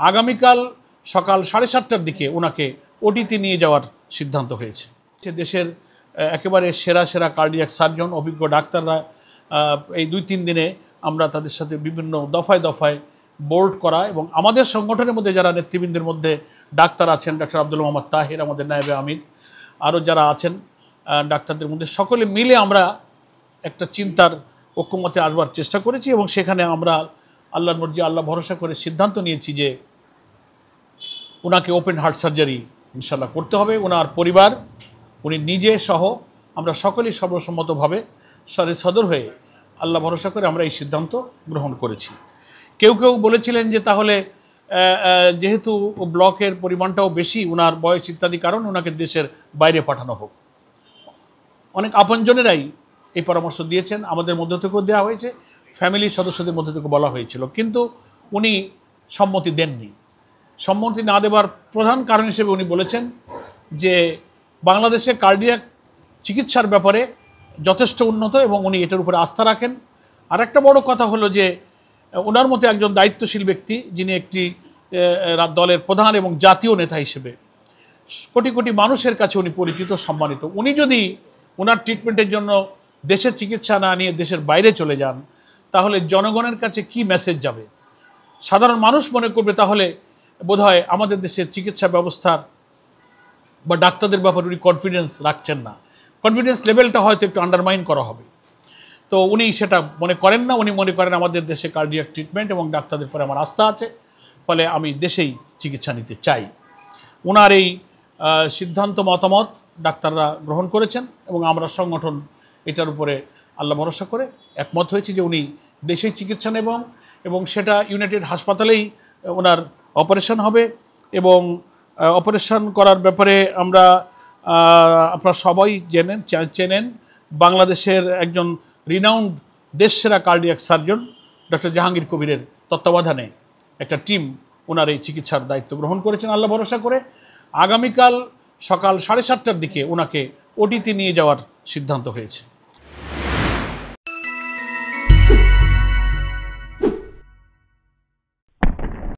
আগামীকাল সকাল 7:30টার দিকে ওনাকে ওটিতে নিয়ে যাওয়ার সিদ্ধান্ত হয়েছে। দেশের একেবারে সেরা সেরা কার্ডিয়াক সার্জন, অভিজ্ঞ ডাক্তাররা এই 2-3 দিনে আমরা তাদের সাথে বিভিন্ন দফায় দফায় বোর্ড করা এবং আমাদের সংগঠনের মধ্যে যারা নেতৃবৃন্দের মধ্যে ডাক্তার আছেন, ডক্টর আব্দুল মোহাম্মদ তাহির, আমাদের নায়েবে আমির, আরও যারা আছেন ডাক্তারদের মধ্যে, সকলে মিলে আমরা একটা চিন্তার ঐক্যমতে আসবার চেষ্টা করেছি এবং সেখানে আমরা আল্লাহর মর্জি, আল্লাহ ভরসা করে সিদ্ধান্ত নিয়েছি যে ওনাকে ওপেন হার্ট সার্জারি ইনশাল্লাহ করতে হবে। ওনার পরিবার, উনি নিজে সহ আমরা সকলেই সর্বসম্মতভাবে সদর হয়ে আল্লাহ ভরসা করে আমরা এই সিদ্ধান্ত গ্রহণ করেছি। কেউ কেউ বলেছিলেন যে তাহলে যেহেতু ব্লকের পরিমাণটাও বেশি, ওনার বয়স ইত্যাদি কারণ ওনাকে দেশের বাইরে পাঠানো হোক। অনেক আপনজনেরাই এই পরামর্শ দিয়েছেন, আমাদের মধ্য থেকেও দেওয়া হয়েছে, ফ্যামিলির সদস্যদের মধ্যে থেকে বলা হয়েছিল, কিন্তু উনি সম্মতি দেননি। সম্মতি না দেওয়ার প্রধান কারণ হিসেবে উনি বলেছেন যে বাংলাদেশে কার্ডিয়াক চিকিৎসার ব্যাপারে যথেষ্ট উন্নত এবং উনি এটার উপরে আস্থা রাখেন। আর একটা বড় কথা হলো যে ওনার মতো একজন দায়িত্বশীল ব্যক্তি, যিনি একটি দলের প্রধান এবং জাতীয় নেতা হিসেবে কোটি কোটি মানুষের কাছে উনি পরিচিত, সম্মানিত, উনি যদি ওনার ট্রিটমেন্টের জন্য দেশের চিকিৎসা না নিয়ে দেশের বাইরে চলে যান, তাহলে জনগণের কাছে কি মেসেজ যাবে? সাধারণ মানুষ মনে করবে তাহলে বোধহয় আমাদের দেশের চিকিৎসা ব্যবস্থার বা ডাক্তারদের ব্যাপারে উনি কনফিডেন্স রাখছেন না, কনফিডেন্স লেভেলটা হয়তো একটু আন্ডারমাইন করা হবে। তো উনি সেটা মনে করেন না। উনি মনে করেন আমাদের দেশে কার্ডিয়াক ট্রিটমেন্ট এবং ডাক্তারদের পরে আমার আস্থা আছে, ফলে আমি দেশেই চিকিৎসা নিতে চাই। ওনার এই সিদ্ধান্ত মতামত ডাক্তাররা গ্রহণ করেছেন এবং আমরা সংগঠন এটার উপরে আল্লাহ ভরসা করে একমত হয়েছি যে উনি দেশেই চিকিৎসা নেবেন এবং সেটা ইউনাইটেড হাসপাতালেই ওনার অপারেশন হবে। এবং অপারেশন করার ব্যাপারে আমরা আপনারা সবাই চেনেন বাংলাদেশের একজন রিনাউন্ড দেশসেরা কার্ডিয়াক সার্জন ডক্টর জাহাঙ্গীর কবিরের তত্ত্বাবধানে একটা টিম ওনার এই চিকিৎসার দায়িত্ব গ্রহণ করেছেন আল্লাহ ভরসা করে। আগামীকাল সকাল 7:30টার দিকে ওনাকে ওটিতে নিয়ে যাওয়ার সিদ্ধান্ত হয়েছে।